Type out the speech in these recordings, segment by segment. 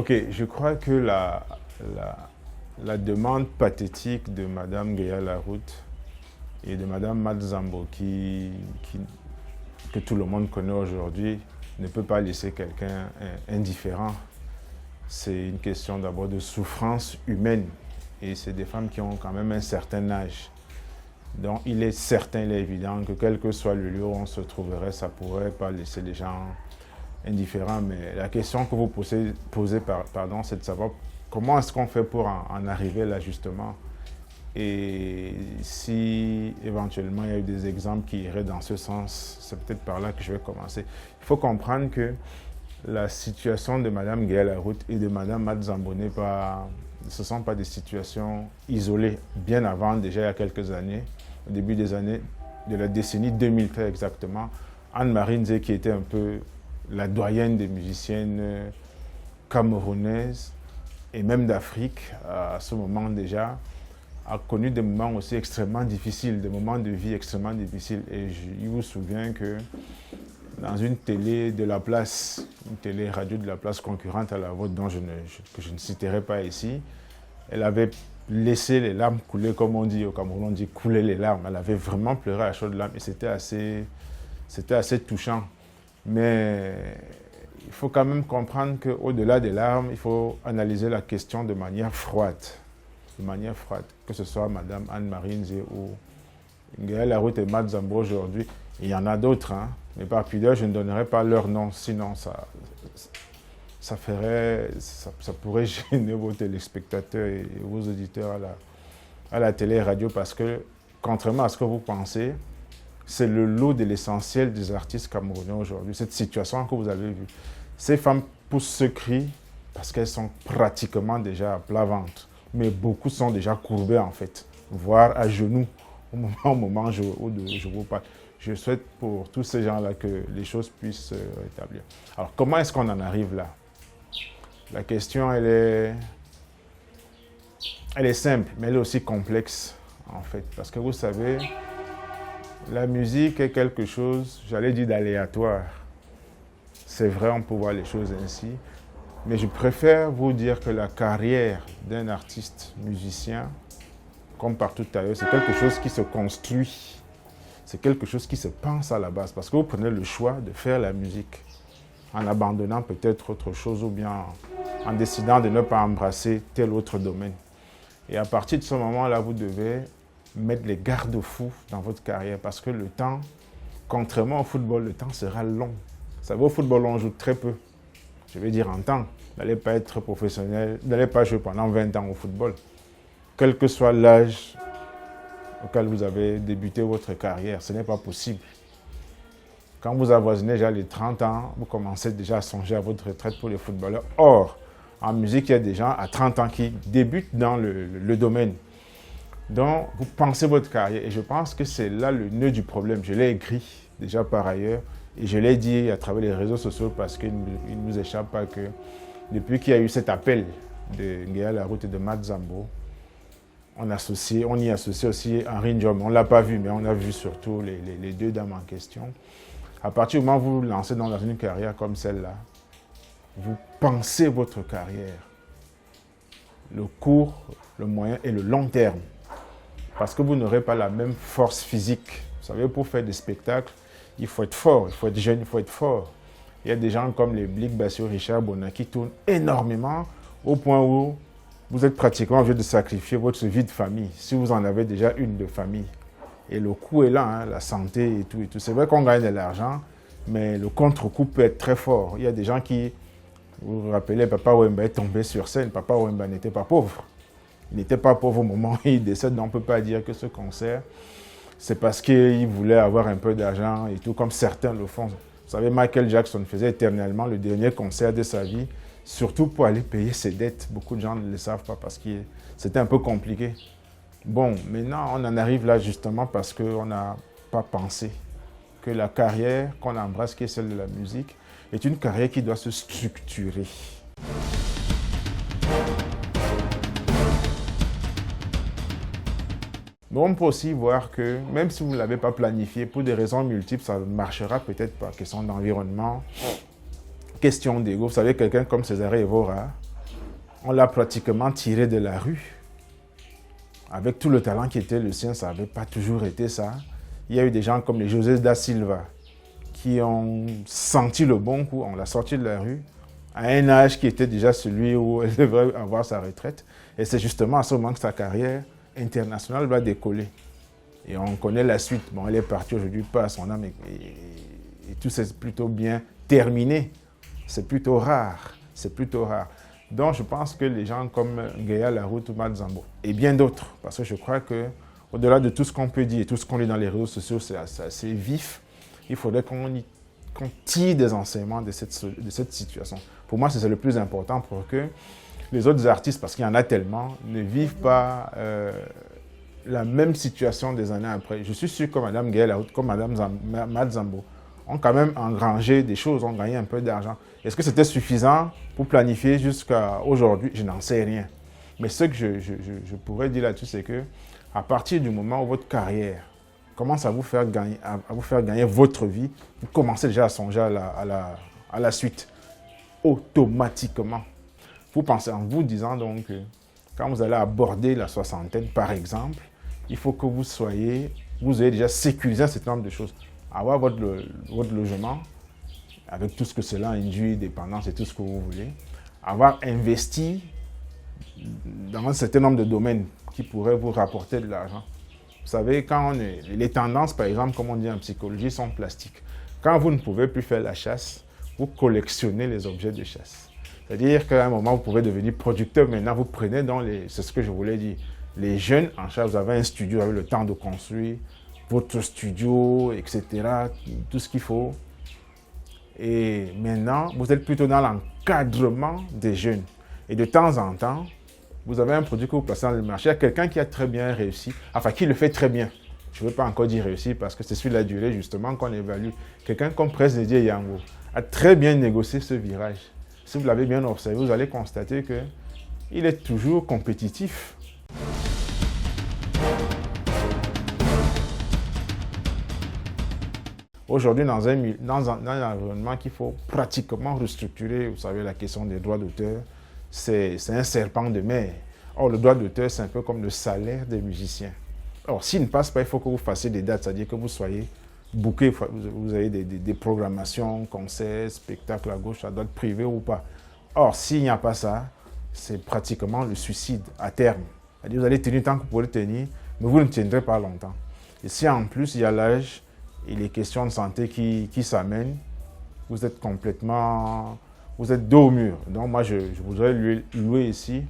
Ok, je crois que la, la demande pathétique de Madame Guéa Laroute et de Madame Madzambo, que tout le monde connaît aujourd'hui, ne peut pas laisser quelqu'un indifférent. C'est une question d'abord de souffrance humaine. Et c'est des femmes qui ont quand même un certain âge. Donc il est certain, il est évident que quel que soit le lieu où on se trouverait, ça ne pourrait pas laisser les gens indifférents. Mais la question que vous posez c'est de savoir comment est-ce qu'on fait pour en arriver là justement. Et si éventuellement il y a eu des exemples qui iraient dans ce sens, c'est peut-être par là que je vais commencer. Il faut comprendre que la situation de Mme Guéa Laroute et de Mme Madzambo ce ne sont pas des situations isolées. Bien avant, déjà il y a quelques années, au début des années de la décennie 2013 exactement, Anne-Marie Nzé, qui était un peu la doyenne des musiciennes camerounaises et même d'Afrique, à ce moment déjà, a connu des moments aussi extrêmement difficiles, des moments de vie extrêmement difficiles. Et je vous souviens que dans une télé de la place, une télé-radio de la place concurrente à la vôtre, que je ne citerai pas ici, elle avait laissé les larmes couler, comme on dit au Cameroun, on dit couler les larmes. Elle avait vraiment pleuré à chaudes larmes et c'était assez touchant. Mais il faut quand même comprendre qu'au-delà des larmes, il faut analyser la question de manière froide. Que ce soit Mme Anne-Marie Nzé ou Guéa Laroute et Madzambo aujourd'hui. Il y en a d'autres, hein, mais par pudeur, je ne donnerai pas leur nom, sinon ça pourrait gêner vos téléspectateurs et vos auditeurs à la télé et radio, parce que, contrairement à ce que vous pensez, c'est le lot de l'essentiel des artistes camerounais aujourd'hui, cette situation que vous avez vue. Ces femmes poussent ce cri parce qu'elles sont pratiquement déjà à plat ventre, mais beaucoup sont déjà courbées en fait, voire à genoux au moment où je vous parle. Je souhaite pour tous ces gens-là que les choses puissent se rétablir. Alors, comment est-ce qu'on en arrive là? La question, elle est simple, mais elle est aussi complexe, en fait. Parce que vous savez, la musique est quelque chose, j'allais dire, d'aléatoire. C'est vrai, on peut voir les choses ainsi. Mais je préfère vous dire que la carrière d'un artiste musicien, comme partout ailleurs, c'est quelque chose qui se construit. C'est quelque chose qui se pense à la base. Parce que vous prenez le choix de faire la musique en abandonnant peut-être autre chose ou bien en décidant de ne pas embrasser tel autre domaine. Et à partir de ce moment-là, vous devez mettre les garde-fous dans votre carrière parce que le temps, contrairement au football, le temps sera long. Vous savez, au football, on joue très peu. Je vais dire en temps. Vous n'allez pas être professionnel, vous n'allez pas jouer pendant 20 ans au football. Quel que soit l'âge auquel vous avez débuté votre carrière, ce n'est pas possible. Quand vous avoisinez déjà les 30 ans, vous commencez déjà à songer à votre retraite pour les footballeurs. Or, en musique, il y a des gens à 30 ans qui débutent dans le domaine. Donc, vous pensez votre carrière et je pense que c'est là le nœud du problème. Je l'ai écrit déjà par ailleurs et je l'ai dit à travers les réseaux sociaux parce qu'il ne nous échappe pas que depuis qu'il y a eu cet appel de Guéa Laroute et de Madzambo, on y associe aussi Henri Ndiom. On ne l'a pas vu, mais on a vu surtout les deux dames en question. À partir du moment où vous vous lancez dans une carrière comme celle-là, vous pensez votre carrière, le court, le moyen et le long terme. Parce que vous n'aurez pas la même force physique. Vous savez, pour faire des spectacles, il faut être fort, il faut être jeune, il faut être fort. Il y a des gens comme les Blic Bassio, Richard Bona qui tournent énormément au point où vous êtes pratiquement obligé de sacrifier votre vie de famille, si vous en avez déjà une de famille. Et le coût est là, hein, la santé et tout. C'est vrai qu'on gagne de l'argent, mais le contre-coup peut être très fort. Il y a des gens qui, vous vous rappelez, Papa Wemba est tombé sur scène. Papa Wemba n'était pas pauvre. Il n'était pas pauvre au moment où il décède, donc on ne peut pas dire que ce concert, c'est parce qu'il voulait avoir un peu d'argent et tout, comme certains le font. Vous savez, Michael Jackson faisait éternellement le dernier concert de sa vie, surtout pour aller payer ses dettes. Beaucoup de gens ne le savent pas parce que c'était un peu compliqué. Bon, maintenant, on en arrive là justement parce qu'on n'a pas pensé que la carrière qu'on embrasse, qui est celle de la musique, est une carrière qui doit se structurer. Mais on peut aussi voir que même si vous ne l'avez pas planifié, pour des raisons multiples, ça ne marchera peut-être pas. Question d'environnement, question d'ego. Vous savez, quelqu'un comme César Evora, On l'a pratiquement tiré de la rue. Avec tout le talent qui était le sien, ça n'avait pas toujours été ça. Il y a eu des gens comme les José da Silva qui ont senti le bon coup, on l'a sorti de la rue à un âge qui était déjà celui où elle devrait avoir sa retraite. Et c'est justement à ce moment que sa carrière internationale va décoller. Et on connaît la suite. Bon, elle est partie aujourd'hui, pas à son âme, et tout s'est plutôt bien terminé. C'est plutôt rare. C'est plutôt rare. Donc, je pense que les gens comme Nguyen Laroute ou Mad Zambo, et bien d'autres, parce que je crois qu'au-delà de tout ce qu'on peut dire et tout ce qu'on lit dans les réseaux sociaux, c'est assez vif, il faudrait qu'on tire des enseignements de cette situation. Pour moi, c'est le plus important pour que les autres artistes, parce qu'il y en a tellement, ne vivent pas la même situation des années après. Je suis sûr que Mme Nguyen Laroute, comme Mme Mad Zambo, ont quand même engrangé des choses, ont gagné un peu d'argent. Est-ce que c'était suffisant pour planifier jusqu'à aujourd'hui? Je n'en sais rien. Mais ce que je pourrais dire là-dessus, c'est que à partir du moment où votre carrière commence à vous faire gagner votre vie, vous commencez déjà à songer à la suite, automatiquement. Vous pensez en vous disant donc que quand vous allez aborder la soixantaine, par exemple, il faut que vous ayez déjà sécurisé un certain nombre de choses. Avoir votre logement, avec tout ce que cela induit, dépendance et tout ce que vous voulez. Avoir investi dans un certain nombre de domaines qui pourraient vous rapporter de l'argent. Vous savez, les tendances, par exemple, comme on dit en psychologie, sont plastiques. Quand vous ne pouvez plus faire la chasse, vous collectionnez les objets de chasse. C'est-à-dire qu'à un moment, vous pouvez devenir producteur. Maintenant, vous prenez c'est ce que je voulais dire. Les jeunes en charge, vous avez un studio, vous avez le temps de construire votre studio, etc., tout ce qu'il faut. Et maintenant, vous êtes plutôt dans l'encadrement des jeunes. Et de temps en temps, vous avez un produit que vous placez dans le marché. Il y a quelqu'un qui a très bien réussi, enfin qui le fait très bien. Je ne veux pas encore dire réussi parce que c'est sur la durée justement qu'on évalue. Quelqu'un comme Prince Didier Yango a très bien négocié ce virage. Si vous l'avez bien observé, vous allez constater qu'il est toujours compétitif. Aujourd'hui, dans un environnement qu'il faut pratiquement restructurer, vous savez, la question des droits d'auteur, c'est un serpent de mer. Or, le droit d'auteur, c'est un peu comme le salaire des musiciens. Or, s'il ne passe pas, il faut que vous fassiez des dates, c'est-à-dire que vous soyez booké, vous avez des programmations, concerts, spectacles à gauche, à droite, privés ou pas. Or, s'il n'y a pas ça, c'est pratiquement le suicide à terme. C'est-à-dire que vous allez tenir tant que vous pourrez tenir, mais vous ne tiendrez pas longtemps. Et si en plus, il y a l'âge et les questions de santé qui s'amènent, vous êtes dos au mur. Donc moi, je voudrais louer ici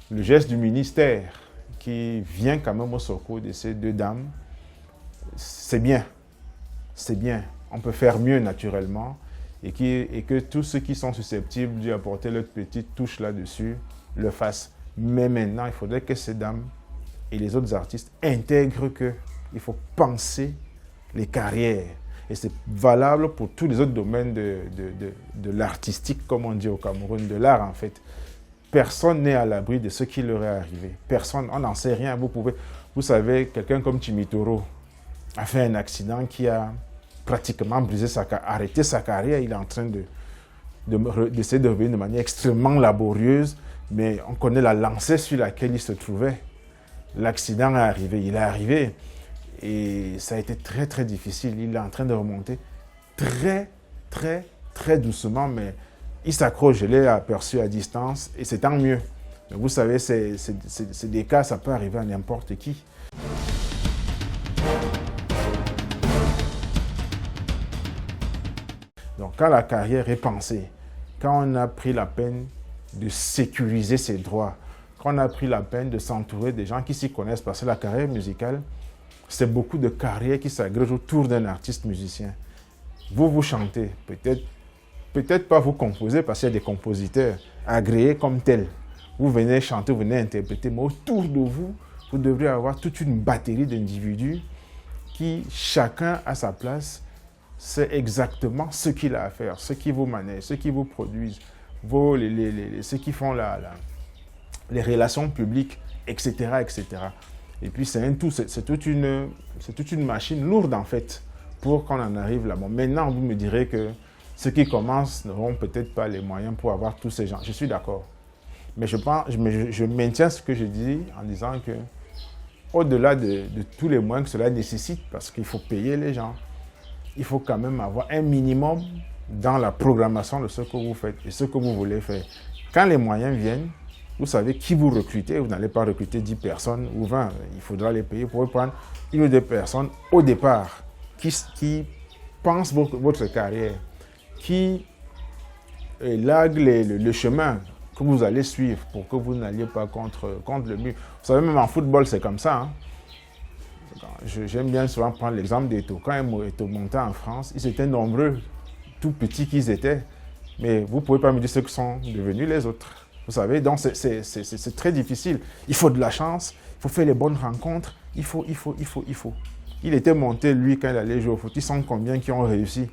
le geste du ministère qui vient quand même au secours de ces deux dames. C'est bien. On peut faire mieux naturellement et que tous ceux qui sont susceptibles d'y apporter leur petite touche là-dessus le fassent. Mais maintenant, il faudrait que ces dames et les autres artistes intègrent qu'il faut penser les carrières. Et c'est valable pour tous les autres domaines de l'artistique, comme on dit au Cameroun, de l'art en fait. Personne n'est à l'abri de ce qui leur est arrivé. Personne, on n'en sait rien. Vous savez, quelqu'un comme Timitoro a fait un accident qui a pratiquement arrêté sa carrière. Il est en train d'essayer de revenir de manière extrêmement laborieuse, mais on connaît la lancée sur laquelle il se trouvait. L'accident est arrivé, il est arrivé. Et ça a été très, très difficile. Il est en train de remonter très, très, très doucement, mais il s'accroche. Je l'ai aperçu à distance et c'est tant mieux. Mais vous savez, c'est des cas, ça peut arriver à n'importe qui. Donc, quand la carrière est pensée, quand on a pris la peine de sécuriser ses droits, quand on a pris la peine de s'entourer des gens qui s'y connaissent, parce que la carrière musicale, c'est beaucoup de carrières qui s'agrègent autour d'un artiste musicien. Vous chantez, peut-être pas vous composez parce qu'il y a des compositeurs agréés comme tels. Vous venez chanter, vous venez interpréter, mais autour de vous, vous devrez avoir toute une batterie d'individus qui, chacun à sa place, sait exactement ce qu'il a à faire, ce qui vous manège, ce qui vous produisent, ceux qui font les relations publiques, etc., etc. Et puis c'est un tout, c'est toute une machine lourde en fait pour qu'on en arrive là. Bon, maintenant, vous me direz que ceux qui commencent n'auront peut-être pas les moyens pour avoir tous ces gens. Je suis d'accord. Mais je maintiens ce que je dis en disant que au-delà de tous les moyens que cela nécessite, parce qu'il faut payer les gens, il faut quand même avoir un minimum dans la programmation de ce que vous faites et ce que vous voulez faire. Quand les moyens viennent, vous savez qui vous recrutez. Vous n'allez pas recruter 10 personnes ou 20. Il faudra les payer pour prendre une ou deux personnes au départ qui pensent votre carrière, qui élaguent le chemin que vous allez suivre pour que vous n'alliez pas contre le mur. Vous savez, même en football, c'est comme ça. Hein? J'aime bien souvent prendre l'exemple d'Eto'o. Quand Eto'o montait en France, ils étaient nombreux, tout petits qu'ils étaient. Mais vous ne pouvez pas me dire ce que sont devenus les autres. Vous savez, donc c'est très difficile. Il faut de la chance, il faut faire les bonnes rencontres, il faut. Il était monté, lui, quand il allait jouer au foot. Ils sont combien qui ont réussi?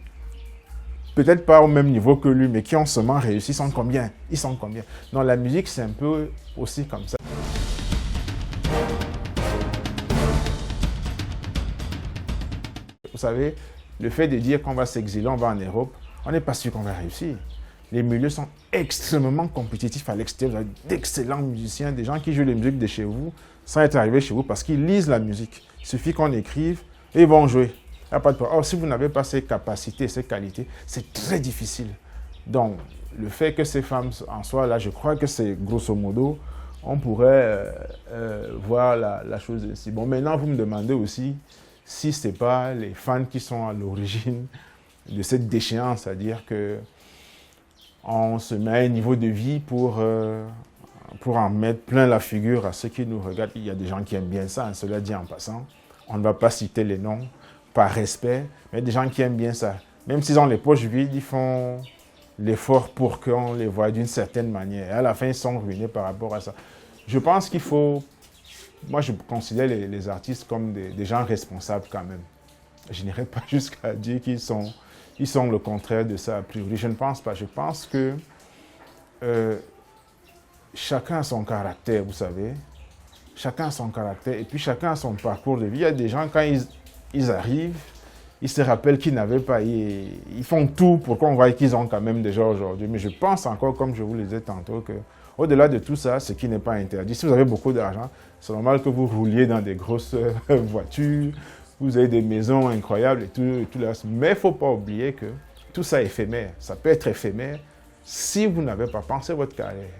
Peut-être pas au même niveau que lui, mais qui ont seulement réussi, sont combien? Ils sont combien? Non, la musique, c'est un peu aussi comme ça. Vous savez, le fait de dire qu'on va s'exiler, on va en Europe, on n'est pas sûr qu'on va réussir. Les milieux sont extrêmement compétitifs à l'extérieur. Vous avez d'excellents musiciens, des gens qui jouent la musique de chez vous, sans être arrivés chez vous parce qu'ils lisent la musique. Il suffit qu'on écrive et ils vont jouer. Il n'y a pas de problème. Or, si vous n'avez pas ces capacités, ces qualités, c'est très difficile. Donc, le fait que ces femmes en soient là, je crois que c'est grosso modo, on pourrait voir la chose ainsi. Bon, maintenant, vous me demandez aussi si ce n'est pas les fans qui sont à l'origine de cette déchéance, c'est-à-dire que on se met à un niveau de vie pour en mettre plein la figure à ceux qui nous regardent. Il y a des gens qui aiment bien ça, hein, cela dit en passant. On ne va pas citer les noms par respect, mais des gens qui aiment bien ça. Même s'ils ont les poches vides, ils font l'effort pour qu'on les voie d'une certaine manière. Et à la fin, ils sont ruinés par rapport à ça. Je pense qu'il faut... Moi, je considère les artistes comme des gens responsables quand même. Je n'irai pas jusqu'à dire qu'ils sont le contraire de ça a priori. Je ne pense pas. Je pense que chacun a son caractère, vous savez. Chacun a son caractère et puis chacun a son parcours de vie. Il y a des gens, quand ils arrivent, ils se rappellent qu'ils n'avaient pas. Ils font tout pour qu'on voie qu'ils ont quand même déjà aujourd'hui. Mais je pense encore, comme je vous le disais tantôt, qu'au-delà de tout ça, ce qui n'est pas interdit. Si vous avez beaucoup d'argent, c'est normal que vous rouliez dans des grosses voitures, vous avez des maisons incroyables et tout le reste. Mais il ne faut pas oublier que tout ça est éphémère. Ça peut être éphémère si vous n'avez pas pensé votre carrière.